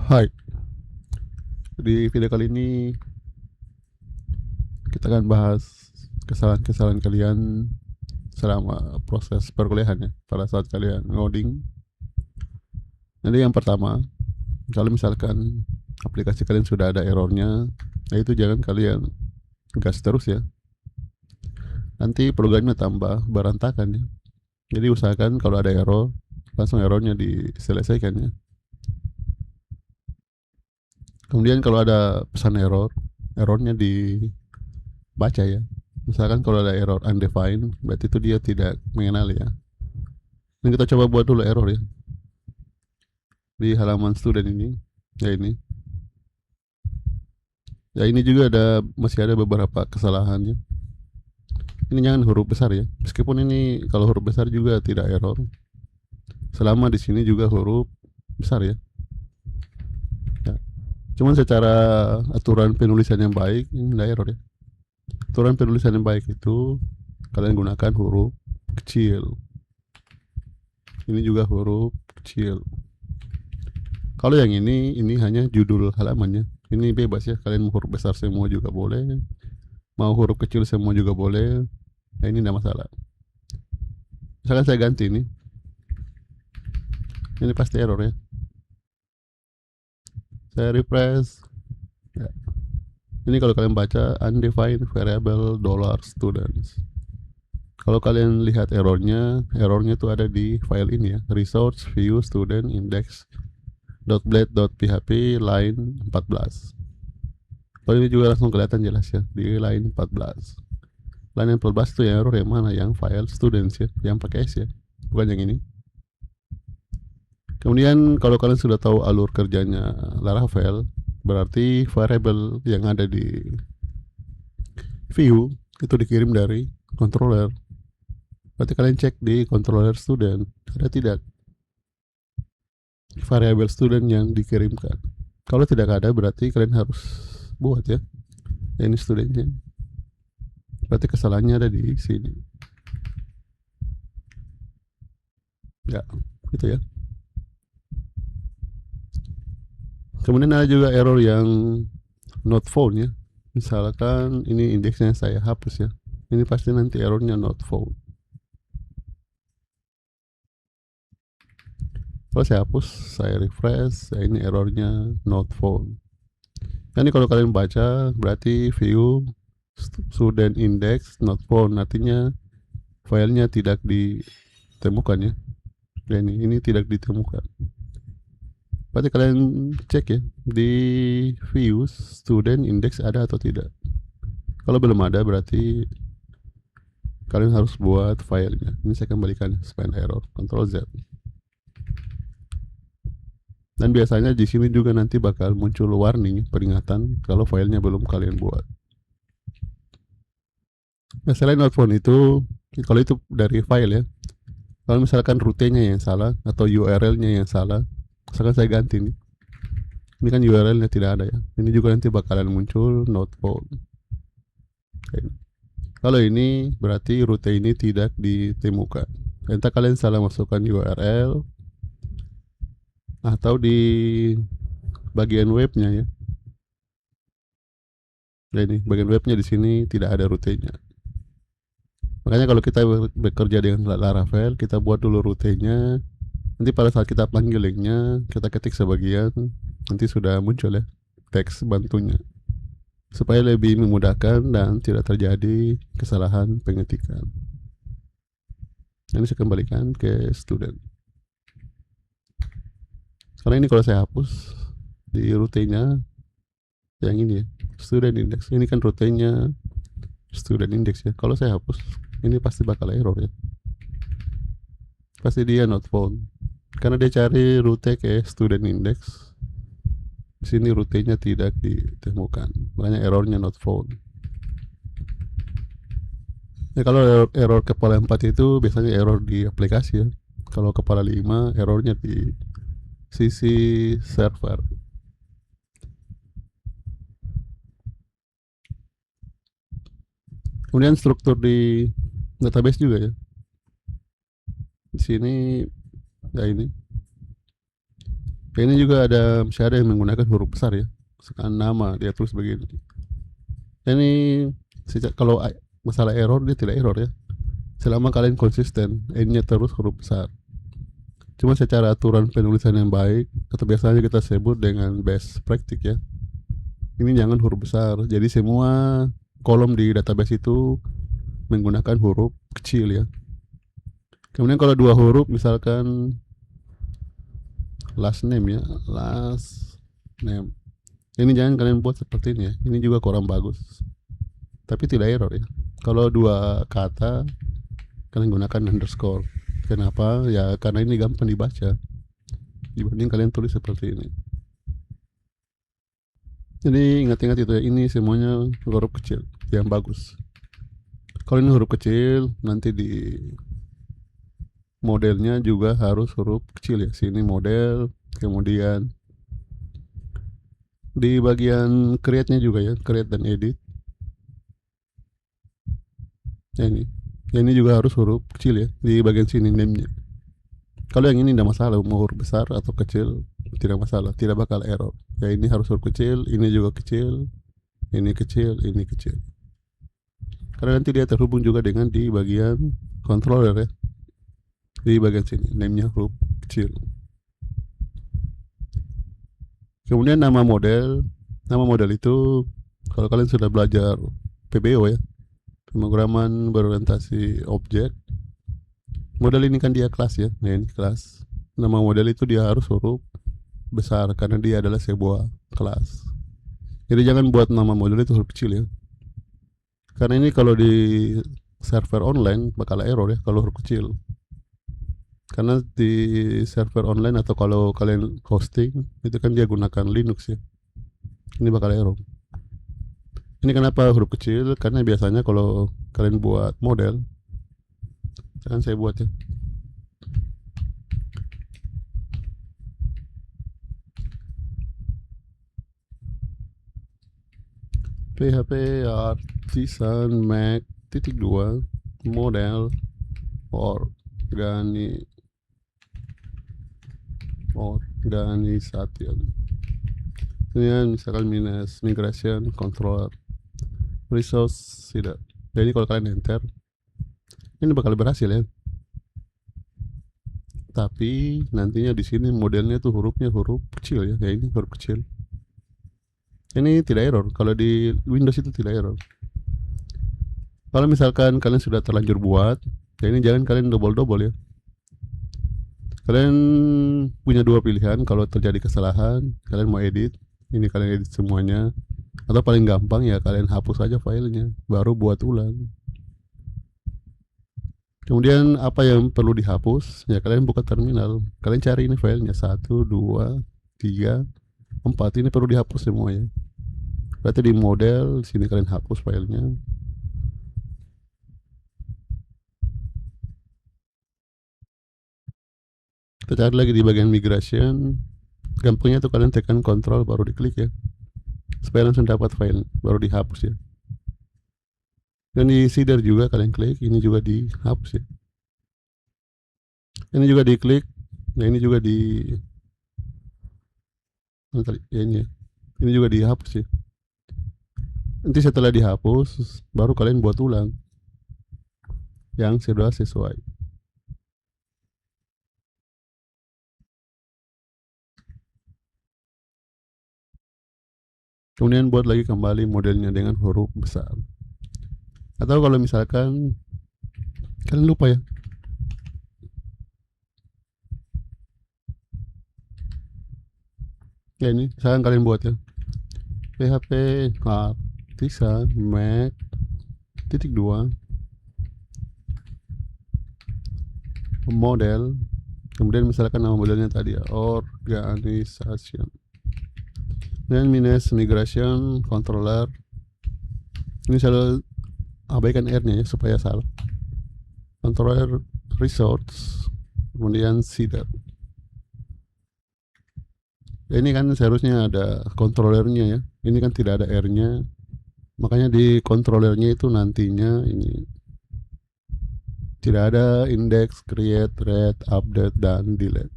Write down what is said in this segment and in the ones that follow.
Hai, di video kali ini kita akan bahas kesalahan-kesalahan kalian selama proses perkuliahan ya, pada saat kalian ngoding. Jadi yang pertama, kalau misalkan aplikasi kalian sudah ada errornya, nah itu jangan kalian gas terus ya. Nanti programnya tambah berantakan ya. Jadi usahakan kalau ada error, langsung errornya diselesaikan ya. Kemudian kalau ada pesan error, errornya dibaca ya. Misalkan kalau ada error undefined, berarti itu dia tidak mengenali ya. Dan kita coba buat dulu error ya di halaman student ini. Ya ini. Ya ini juga masih ada beberapa kesalahannya. Ini jangan huruf besar ya. Meskipun ini kalau huruf besar juga tidak error. Selama di sini juga huruf besar ya. Ya. Cuman secara aturan penulisan yang baik ini tidak error ya. Aturan penulisan yang baik itu kalian gunakan huruf kecil. Ini juga huruf kecil. Kalau yang ini hanya judul halamannya. Ini bebas ya, kalian mau huruf besar semua juga boleh, mau huruf kecil semua juga boleh. Nah, ini tidak masalah. Misalkan saya ganti ini pasti error ya. Saya refresh. Ya. Ini kalau kalian baca undefined variable $students. Kalau kalian lihat errornya itu ada di file ini ya, resource view student index .blade.php line 14. Kalau ini juga langsung kelihatan jelas ya di line 14. Line 14 itu yang error yang mana? Yang file students ya, yang pakai S ya, bukan yang ini. Kemudian kalau kalian sudah tahu alur kerjanya Laravel, berarti variable yang ada di view itu dikirim dari controller. Berarti kalian cek di controller student, ada tidak variable student yang dikirimkan. Kalau tidak ada, berarti kalian harus buat ya. Ini studentnya. Berarti kesalahannya ada di sini. Ya, gitu ya. Kemudian ada juga error yang not found ya. Misalkan ini indeksnya saya hapus ya. Ini pasti nanti errornya not found. Kalau saya hapus, saya refresh, ya ini errornya not found. Ini kalau kalian baca berarti view student index not found, artinya filenya tidak ditemukan ya. Dan ini tidak ditemukan. Berarti kalian cek ya di view student index ada atau tidak. Kalau belum ada berarti kalian harus buat filenya. Ini saya kembalikan find error, Ctrl Z. Dan biasanya di sini juga nanti bakal muncul warning peringatan kalau filenya belum kalian buat. Nah, selain not found itu, kalau itu dari file ya. Kalau misalkan rutenya yang salah atau URL-nya yang salah, misalkan saya ganti nih. Ini kan URL-nya tidak ada ya. Ini juga nanti bakalan muncul not found. Kalau ini berarti rute ini tidak ditemukan. Entah kalian salah masukkan URL atau di bagian webnya ya. Nah, ini bagian webnya di sini tidak ada rutenya. Makanya kalau kita bekerja dengan Laravel, kita buat dulu rutenya. Nanti pada saat kita panggil linknya, kita ketik sebagian, nanti sudah muncul ya teks bantunya. Supaya lebih memudahkan dan tidak terjadi kesalahan pengetikan. Ini saya kembalikan ke student. Karena ini kalau saya hapus di rutenya yang ini ya, student index. Ini kan rutenya student index ya. Kalau saya hapus, ini pasti bakal error ya. Pasti dia not found. Karena dia cari rute ke student index. Di sini rutenya tidak ditemukan. Makanya errornya not found. Ya, kalau error kepala 4 itu biasanya error di aplikasi ya. Kalau kepala 5 errornya di sisi server. Kemudian struktur di database juga ya. Di sini ya ini. ini juga ada masih ada yang menggunakan huruf besar ya. Sekarang nama dia tulis begini. Ini kalau masalah error dia tidak error ya. Selama kalian konsisten, n-nya terus huruf besar. Cuma secara aturan penulisan yang baik, atau biasanya kita sebut dengan best practice ya. Ini jangan huruf besar. Jadi semua kolom di database itu menggunakan huruf kecil ya. Kemudian kalau dua huruf misalkan last name ya, last name. Ini jangan kalian buat seperti ini ya. Ini juga kurang bagus. Tapi tidak error ya. Kalau dua kata kalian gunakan underscore. Kenapa? Ya karena ini gampang dibaca dibanding kalian tulis seperti ini. Jadi ingat-ingat itu ya, ini semuanya huruf kecil yang bagus. Kalau ini huruf kecil, nanti di modelnya juga harus huruf kecil ya. Sini model, kemudian di bagian create-nya juga ya, create dan edit. Ya ini juga harus huruf kecil ya di bagian sini name-nya. Kalau yang ini tidak masalah, mau huruf besar atau kecil tidak masalah, tidak bakal error. Ya ini harus huruf kecil, ini juga kecil, ini kecil, ini kecil. Karena nanti dia terhubung juga dengan di bagian controller ya. Di bagian sini name-nya huruf kecil. Kemudian nama model itu kalau kalian sudah belajar PBO ya, pemrograman berorientasi objek. Model ini kan dia kelas ya, nah ini kelas. Nama model itu dia harus huruf besar karena dia adalah sebuah kelas. Jadi jangan buat nama model itu huruf kecil ya. Karena ini kalau di server online bakal error ya kalau huruf kecil. Karena di server online atau kalau kalian hosting itu kan dia gunakan Linux ya. Ini bakal error. Ini kenapa huruf kecil? Karena biasanya kalau kalian buat model, kan saya buat ya. PHP Artisan Mac .2 model organisation. Kemudian misalkan minus migration controller resource tidak. Jadi kalau kalian enter ini bakal berhasil ya. Tapi nantinya di sini modelnya tuh hurufnya huruf kecil ya, kayak ini huruf kecil. Ini tidak error. Kalau di Windows itu tidak error. Kalau misalkan kalian sudah terlanjur buat, ya ini jangan kalian double ya. Kalian punya dua pilihan. Kalau terjadi kesalahan, kalian mau edit, ini kalian edit semuanya. Atau paling gampang ya kalian hapus aja filenya, baru buat ulang. Kemudian apa yang perlu dihapus? Ya kalian buka terminal, kalian cari ini filenya 1, 2, 3, 4. Ini perlu dihapus semuanya. Berarti di model sini kalian hapus filenya. Kita cari lagi di bagian migration. Gampangnya tuh kalian tekan kontrol baru diklik ya, supaya langsung dapat file, baru dihapus ya. Dan di seeder juga kalian klik, ini juga dihapus ya. Ini juga diklik, nah ini juga di ya ini ya. Ini juga dihapus ya. Nanti setelah dihapus, baru kalian buat ulang yang sudah sesuai. Kemudian buat lagi kembali modelnya dengan huruf besar. Atau kalau misalkan kalian lupa ya, ya ini misalkan kalian buat ya, PHP Artisan Mac .2 model, kemudian misalkan nama modelnya tadi ya, organisation, dan minus migration controller. Ini selalu abaikan R-nya ya supaya salah. Controller resource, kemudian seeder. Ya, ini kan seharusnya ada kontrolernya ya. Ini kan tidak ada R-nya. Makanya di kontrolernya itu nantinya ini tidak ada index, create, read, update, dan delete.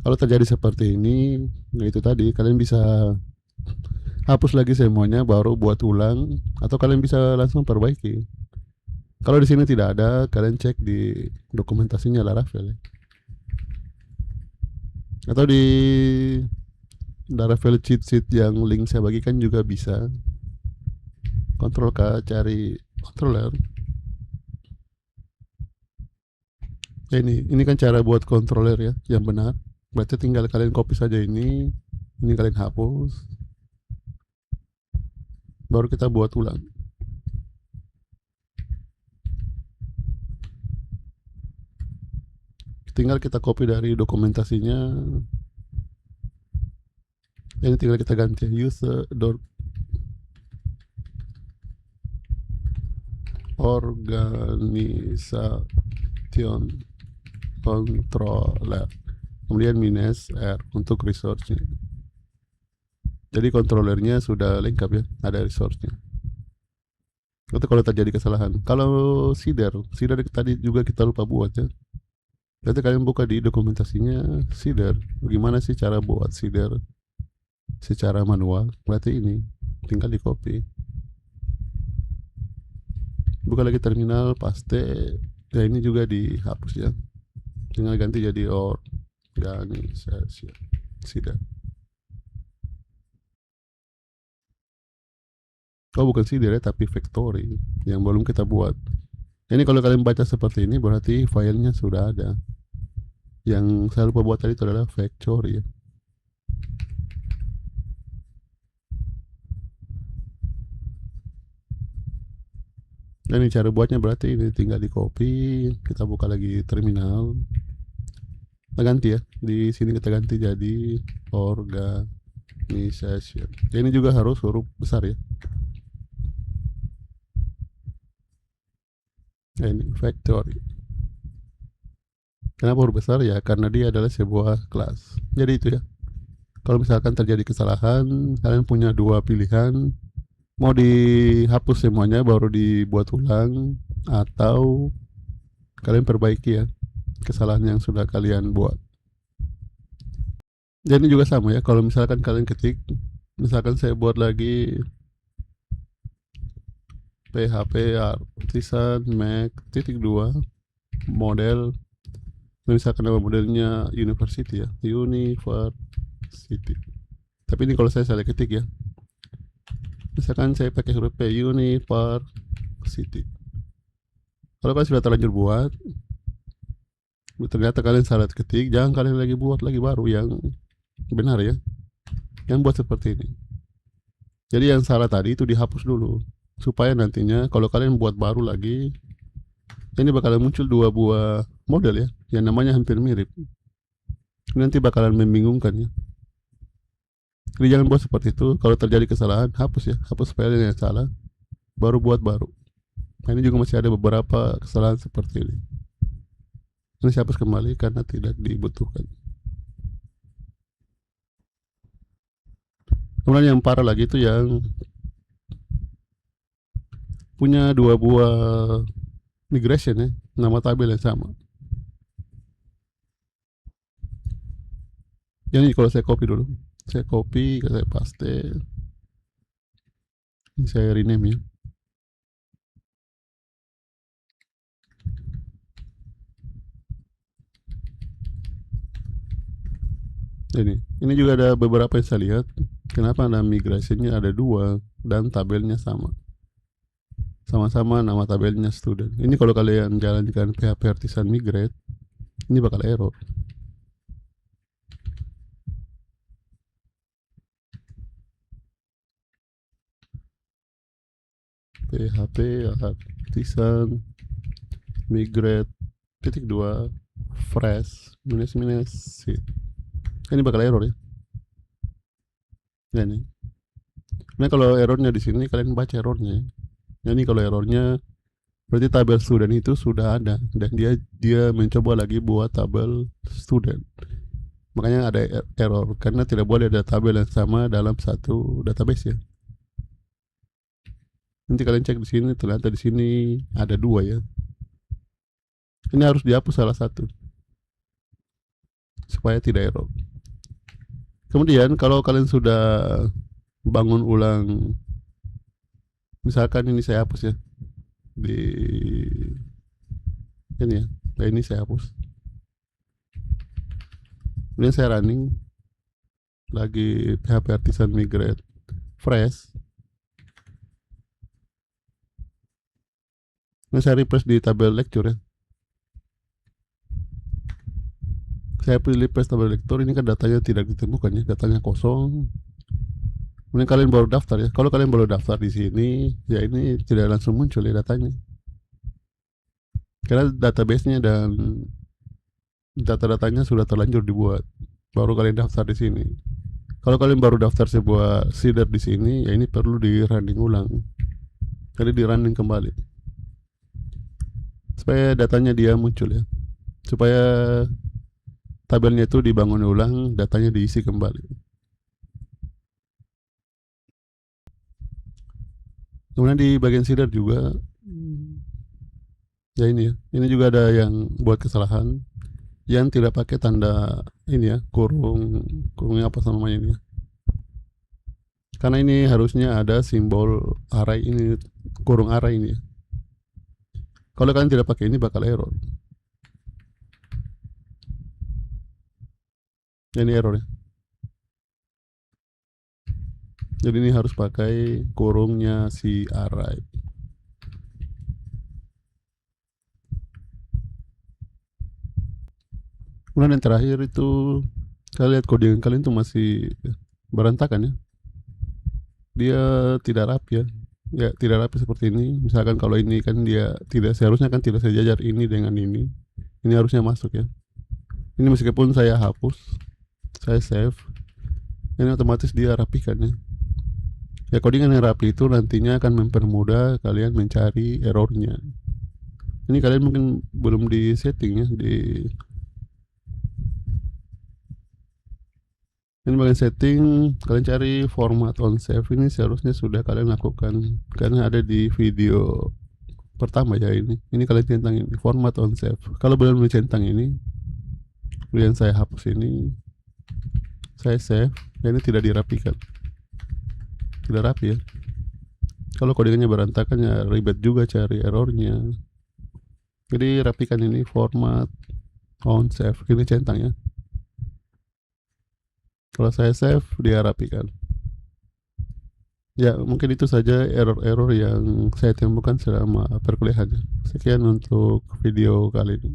Kalau terjadi seperti ini, nah itu tadi kalian bisa hapus lagi semuanya baru buat ulang atau kalian bisa langsung perbaiki. Kalau di sini tidak ada, kalian cek di dokumentasinya Laravel ya. Atau di Laravel cheat sheet yang link saya bagikan juga bisa. Kontrol K, cari controller. Ya ini kan cara buat controller ya, yang benar. Berarti tinggal kalian copy saja ini kalian hapus, baru kita buat ulang. Tinggal kita copy dari dokumentasinya. Ini tinggal kita ganti user organisation controller, kemudian minus R untuk resource-nya. Jadi controllernya sudah lengkap ya, ada resource-nya. Itu kalau terjadi kesalahan. Kalau seeder tadi juga kita lupa buat ya. Berarti kalian buka di dokumentasinya seeder. Bagaimana sih cara buat seeder secara manual? Berarti ini tinggal di copy. Buka lagi terminal, paste. Ya ini juga dihapus ya. Tinggal ganti jadi organisasi seeder. Oh bukan seeder ya, tapi factory yang belum kita buat. Ini kalau kalian baca seperti ini berarti filenya sudah ada. Yang saya lupa buat tadi itu adalah factory ya. Dan ini cara buatnya berarti ini tinggal di copy, kita buka lagi terminal. Kita ganti ya. Di sini kita ganti jadi organization. Ya, ini juga harus huruf besar ya. Nah, ini factory. Kenapa huruf besar ya? Karena dia adalah sebuah kelas. Jadi itu ya. Kalau misalkan terjadi kesalahan, kalian punya dua pilihan. Mau dihapus semuanya baru dibuat ulang atau kalian perbaiki ya kesalahan yang sudah kalian buat. Dan ini juga sama ya, kalau misalkan kalian ketik, misalkan saya buat lagi PHP artisan Mac titik 2 model, misalkan nama modelnya university ya, university. Tapi ini kalau saya salah ketik ya, misalkan saya pakai huruf P, university. Kalau kalian sudah terlanjur buat, ternyata kalian salah ketik, jangan kalian lagi buat lagi baru yang benar ya, yang buat seperti ini. Jadi yang salah tadi itu dihapus dulu, supaya nantinya kalau kalian buat baru lagi, ini bakalan muncul dua buah model ya, yang namanya hampir mirip. Nanti bakalan membingungkan ya. Jadi jangan buat seperti itu. Kalau terjadi kesalahan, hapus ya, hapus file yang salah, baru buat baru. Nah, ini juga masih ada beberapa kesalahan seperti ini. Ini saya hapus kembali karena tidak dibutuhkan. Kemudian yang parah lagi itu yang punya dua buah migration ya, nama tabel yang sama. Ini kalau saya copy dulu, saya copy, saya paste, ini saya rename ya. Ini juga ada beberapa yang saya lihat. Kenapa nama migrasinya ada dua dan tabelnya sama? Sama-sama nama tabelnya student. Ini kalau kalian jalankan PHP artisan migrate, ini bakal error. PHP artisan migrate titik 2 fresh minus seed. Ini bakal error ya. Nah kalau errornya di sini kalian baca errornya. Ini kalau errornya berarti tabel student itu sudah ada dan dia mencoba lagi buat tabel student. Makanya ada error karena tidak boleh ada tabel yang sama dalam satu database ya. Nanti kalian cek di sini, ternyata di sini ada dua ya. Ini harus dihapus salah satu. supaya tidak error. Kemudian kalau kalian sudah bangun ulang, misalkan ini saya hapus ya di ini ya, nah ini saya hapus, kemudian saya running lagi PHP Artisan migrate fresh. Nah, saya refresh di tabel lecture ya, saya pilih refresh tabel lecture, ini kan datanya tidak ditemukan ya, datanya kosong. Kemudian kalian baru daftar ya, kalau kalian baru daftar di sini ya ini tidak langsung muncul ya datanya, karena database-nya dan data-datanya sudah terlanjur dibuat, baru kalian daftar di sini. Kalau kalian baru daftar sebuah seeder di sini, ya ini perlu di running ulang, jadi di running kembali supaya datanya dia muncul ya, supaya tabelnya itu dibangun ulang, datanya diisi kembali. Kemudian di bagian seeder juga ya ini ya, ini juga ada yang buat kesalahan yang tidak pakai tanda ini ya, kurungnya apa namanya ini ya. Karena ini harusnya ada simbol array ini, kurung array ini ya. Kalau kalian tidak pakai ini bakal error. Ini error ya. Jadi ini harus pakai kurungnya si array. Kemudian yang terakhir itu, kalian lihat codingan kalian tuh masih berantakan ya. Dia tidak rapi ya. Ya tidak rapi seperti ini. Misalkan kalau ini kan dia tidak, seharusnya kan tidak sejajar ini dengan ini. Ini harusnya masuk ya. Ini meskipun saya hapus, saya save, ini otomatis dia rapikan ya. Ya codingan yang rapi itu nantinya akan mempermudah kalian mencari errornya. Ini kalian mungkin belum di setting ya, di ini bagian setting, kalian cari format on save, ini seharusnya sudah kalian lakukan karena ada di video pertama ya. Ini kalian centang ini format on save. Kalau belum centang ini, kemudian saya hapus ini, saya save, dan ini tidak dirapikan, tidak rapi ya. Kalau codingannya berantakan ya ribet juga cari errornya. Jadi rapikan ini format on save, ini centang ya. Kalau saya save, dia rapikan. Ya mungkin itu saja error-error yang saya temukan selama perkuliahan. Sekian untuk video kali ini.